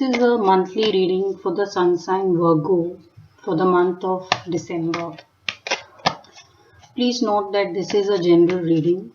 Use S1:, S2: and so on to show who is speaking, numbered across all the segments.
S1: This is a monthly reading for the sun sign Virgo for the month of December. Please note that this is a general reading.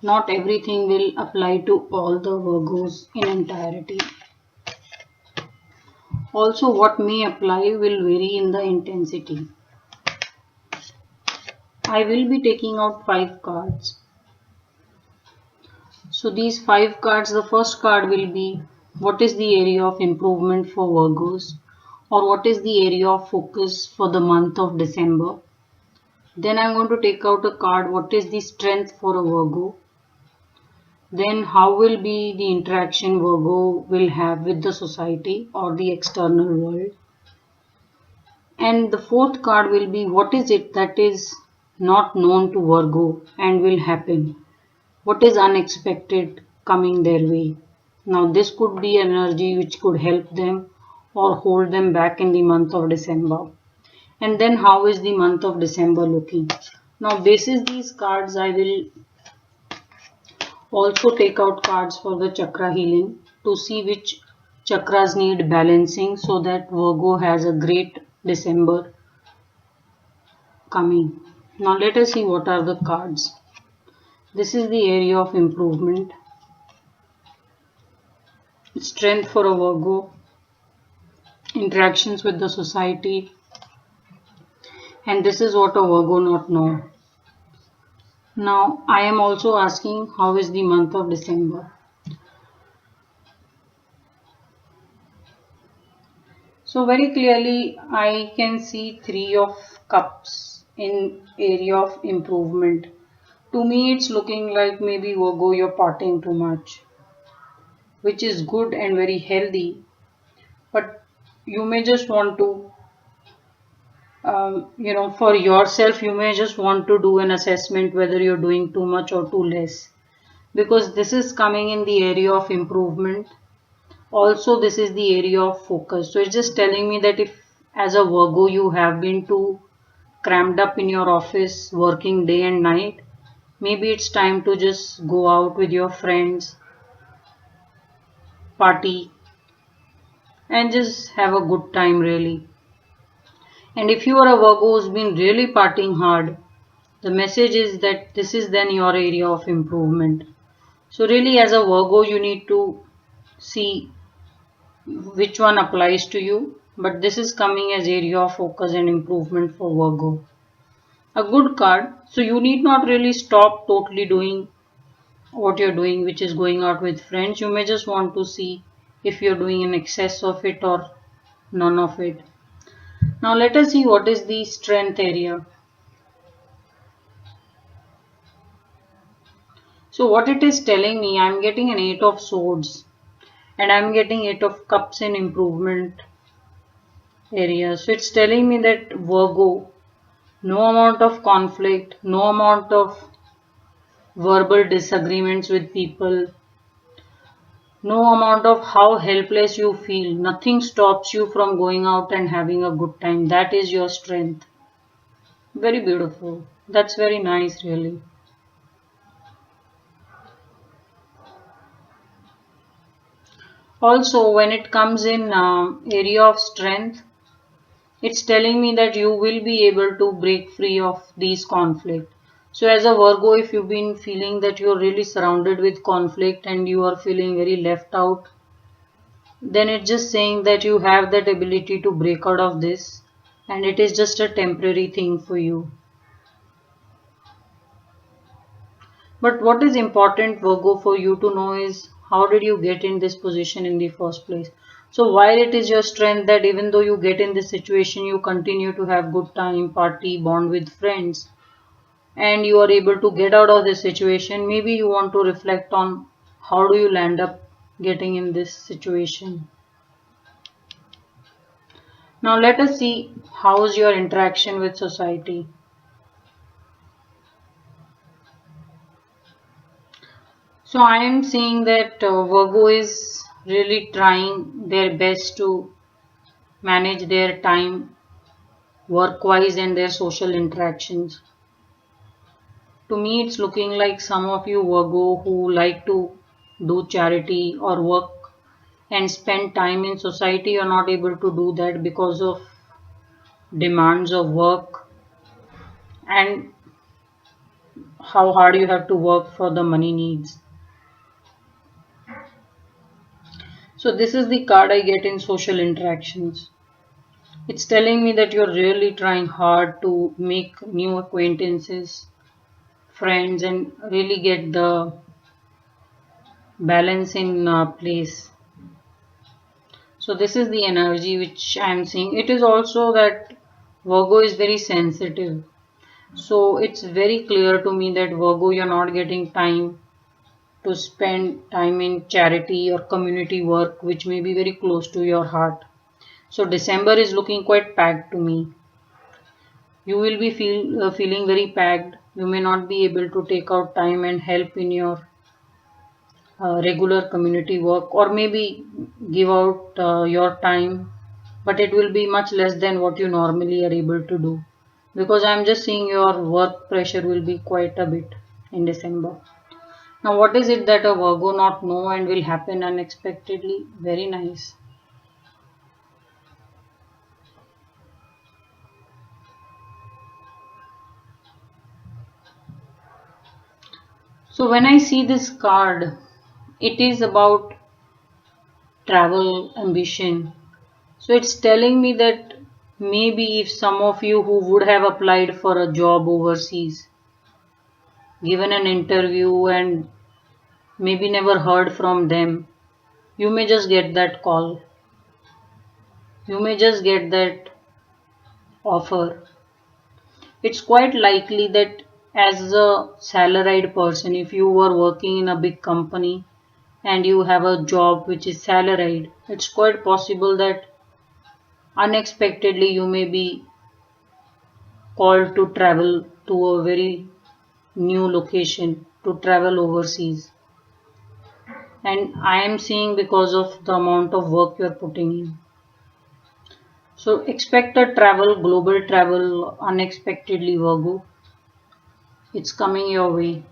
S1: Not everything will apply to all the Virgos in entirety. Also, what may apply will vary in the intensity. I will be taking out 5 cards. So these 5 cards, the first card will be what is the area of improvement for Virgos, or what is the area of focus for the month of December. Then I'm going to take out a card, what is the strength for a Virgo. Then how will be the interaction Virgo will have with the society or the external world. And the fourth card will be what is it that is not known to Virgo and will happen. What is unexpected coming their way. Now this could be energy which could help them or hold them back in the month of December. And then how is the month of December looking. Now basis these cards, I will also take out cards for the chakra healing to see which chakras need balancing so that Virgo has a great December coming. Now let us see what are the cards. This is the area of improvement. Strength for a Virgo. Interactions with the society. And this is what a Virgo not know. Now I am also asking how is the month of December. So very clearly I can see 3 of cups in area of improvement. To me it's looking like maybe Virgo you're partying too much, which is good and very healthy, but you may just want to for yourself you may just want to do an assessment whether you're doing too much or too less, because this is coming in the area of improvement. Also this is the area of focus. So it's just telling me that if as a Virgo you have been too crammed up in your office working day and night, maybe it's time to just go out with your friends, party, and just have a good time really. And if you are a Virgo who's been really partying hard, the message is that this is then your area of improvement. So really as a Virgo you need to see which one applies to you, but this is coming as area of focus and improvement for Virgo. A good card. So you need not really stop totally doing what you're doing, which is going out with friends. You may just want to see if you're doing an excess of it or none of it. Now let us see what is the strength area. So what it is telling me, I'm getting an 8 of swords and I'm getting 8 of cups in improvement area. So it's telling me that Virgo, no amount of conflict, no amount of verbal disagreements with people, no amount of how helpless you feel, nothing stops you from going out and having a good time. That is your strength. Very beautiful. That's very nice really. Also when it comes in area of strength, it's telling me that you will be able to break free of these conflict. So as a Virgo, if you've been feeling that you're really surrounded with conflict and you are feeling very left out, then it's just saying that you have that ability to break out of this and it is just a temporary thing for you. But what is important, Virgo, for you to know is how did you get in this position in the first place? So while it is your strength that even though you get in this situation, you continue to have good time, party, bond with friends, and you are able to get out of this situation, maybe you want to reflect on how do you land up getting in this situation. Now let us see how is your interaction with society. So I am seeing that Virgo is really trying their best to manage their time work-wise and their social interactions. To me it's looking like some of you Virgo who like to do charity or work and spend time in society, you're not able to do that because of demands of work and how hard you have to work for the money needs. So this is the card I get in social interactions. It's telling me that you're really trying hard to make new acquaintances, friends, and really get the balance in place. So this is the energy which I am seeing. It is also that Virgo is very sensitive. So it's very clear to me that Virgo, you're not getting time to spend time in charity or community work, which may be very close to your heart. So December is looking quite packed to me. You will be feeling very packed. You may not be able to take out time and help in your regular community work, or maybe give out your time, but it will be much less than what you normally are able to do, because I'm just seeing your work pressure will be quite a bit in December. Now what is it that a Virgo not know and will happen unexpectedly? Very nice. So when I see this card, it is about travel ambition. So it's telling me that maybe if some of you who would have applied for a job overseas, given an interview and maybe never heard from them, you may just get that call. You may just get that offer. It's quite likely that as a salaried person, if you were working in a big company and you have a job which is salaried, it's quite possible that unexpectedly you may be called to travel to a very new location, to travel overseas. And I am seeing because of the amount of work you're putting in. So expect a travel, global travel unexpectedly, Virgo. It's coming your way.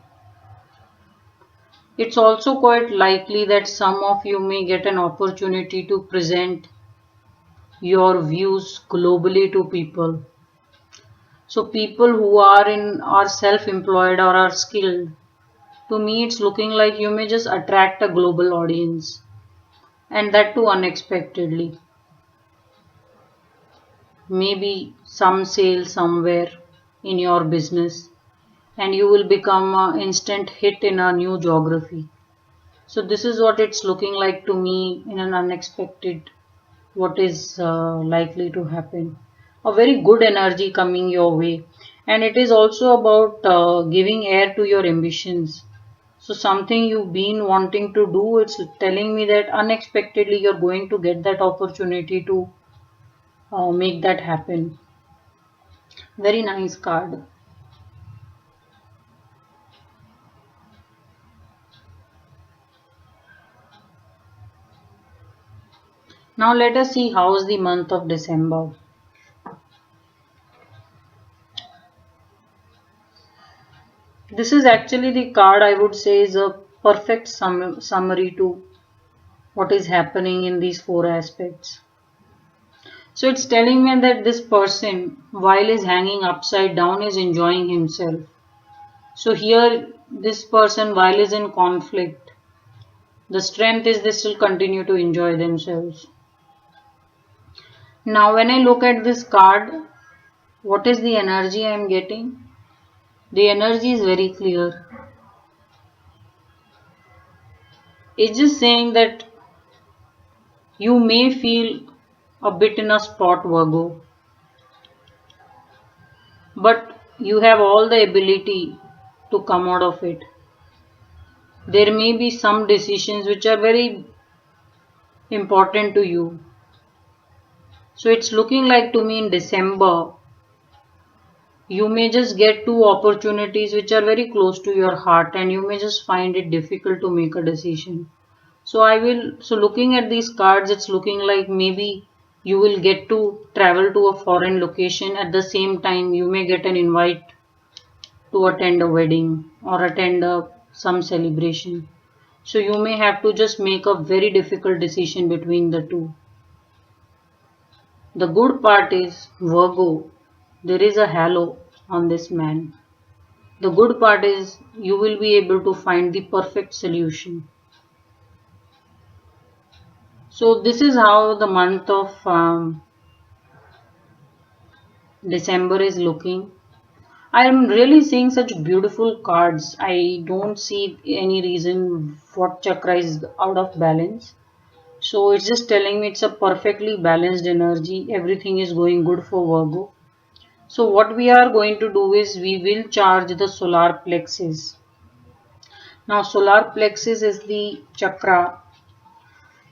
S1: It's also quite likely that some of you may get an opportunity to present your views globally to people. So people who are self-employed or are skilled, to me it's looking like you may just attract a global audience, and that too unexpectedly. Maybe some sale somewhere in your business and you will become an instant hit in a new geography. So this is what it's looking like to me in an unexpected, what is likely to happen. A very good energy coming your way, and it is also about giving air to your ambitions. So something you've been wanting to do, it's telling me that unexpectedly you're going to get that opportunity to make that happen. Very nice card. Now let us see how is the month of December. This is actually the card I would say is a perfect summary to what is happening in these four aspects. So it's telling me that this person, while is hanging upside down, is enjoying himself. So here, this person, while is in conflict, the strength is they still continue to enjoy themselves. Now, when I look at this card, what is the energy I am getting? The energy is very clear. It's just saying that you may feel a bit in a spot, Virgo, but you have all the ability to come out of it. There may be some decisions which are very important to you. So it's looking like to me in December, you may just get two opportunities which are very close to your heart and you may just find it difficult to make a decision. So looking at these cards, it's looking like maybe you will get to travel to a foreign location. At the same time, you may get an invite to attend a wedding or attend some celebration. So you may have to just make a very difficult decision between the two. The good part is, Virgo, there is a halo on this man. The good part is you will be able to find the perfect solution. So this is how the month of December is looking. I am really seeing such beautiful cards. I don't see any reason what chakra is out of balance. So it's just telling me it's a perfectly balanced energy. Everything is going good for Virgo. So what we are going to do is we will charge the solar plexus. Now solar plexus is the chakra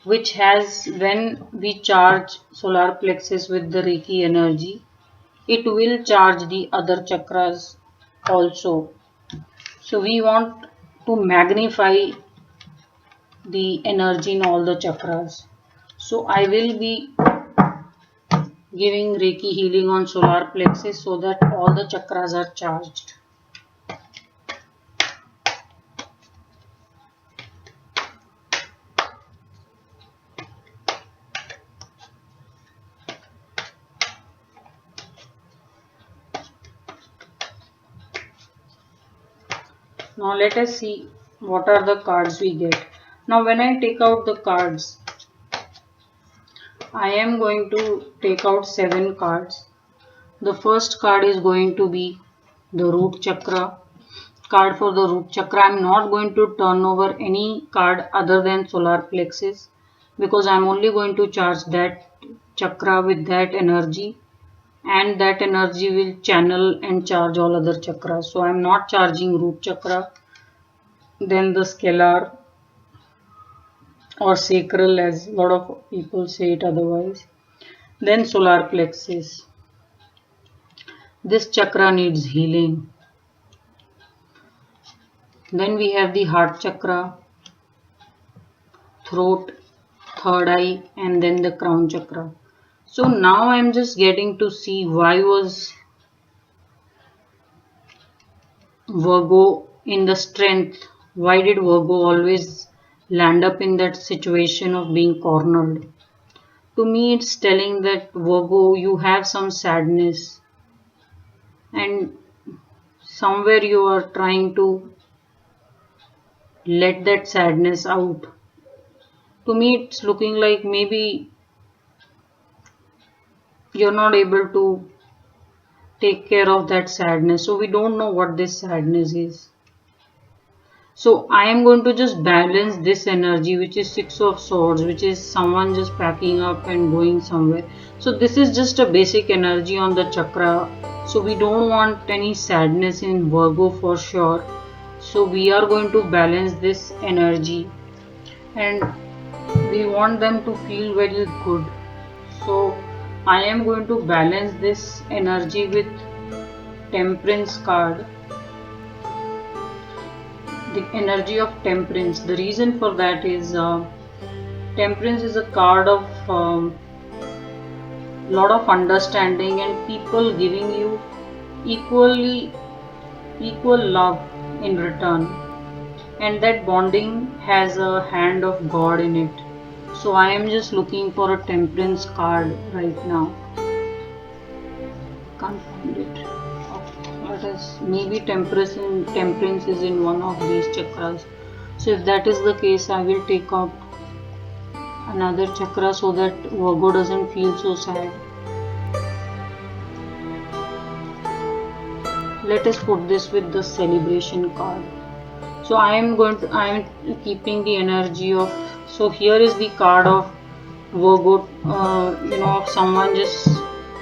S1: which has, when we charge solar plexus with the Reiki energy, it will charge the other chakras also. So we want to magnify the energy in all the chakras. So I will be giving Reiki healing on solar plexus so that all the chakras are charged. Now let us see what are the cards we get. Now when I take out the cards, I am going to take out 7 cards. The first card is going to be the root chakra. Card for the root chakra. I am not going to turn over any card other than solar plexus because I am only going to charge that chakra with that energy, and that energy will channel and charge all other chakras. So I am not charging root chakra, then the scalar or sacral, as a lot of people say it otherwise, then solar plexus. This chakra needs healing. Then we have the heart chakra, throat, third eye, and then the crown chakra. So now I am just getting to see why was Virgo in the strength. Why did Virgo always land up in that situation of being cornered? To me, it's telling that Virgo, you have some sadness, and somewhere you are trying to let that sadness out. To me, it's looking like maybe you're not able to take care of that sadness. So we don't know what this sadness is. So I am going to just balance this energy, which is 6 of swords, which is someone just packing up and going somewhere. So this is just a basic energy on the chakra. So we don't want any sadness in Virgo for sure. So we are going to balance this energy, and we want them to feel very good. So I am going to balance this energy with Temperance card, the energy of temperance. The reason for that is temperance is a card of lot of understanding and people giving you equal love in return, and that bonding has a hand of God in it. So I am just looking for a temperance card right now. Can't find it. Let us, maybe temperance is in one of these chakras. So if that is the case, I will take out another chakra so that Virgo doesn't feel so sad. Let us put this with the celebration card. So I am keeping the energy of, so here is the card of Virgo, of someone just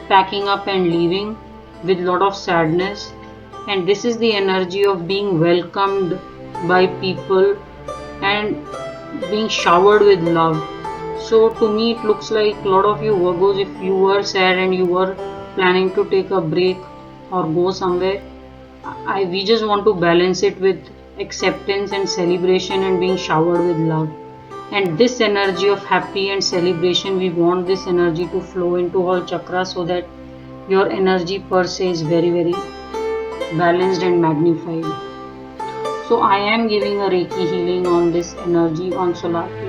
S1: packing up and leaving with lot of sadness, and this is the energy of being welcomed by people and being showered with love. So to me it looks like a lot of you Virgos, if you were sad and you were planning to take a break or go somewhere, we just want to balance it with acceptance and celebration and being showered with love. And this energy of happy and celebration, we want this energy to flow into all chakras so that your energy per se is very balanced and magnified. So I am giving a Reiki healing on this energy on solar plexus.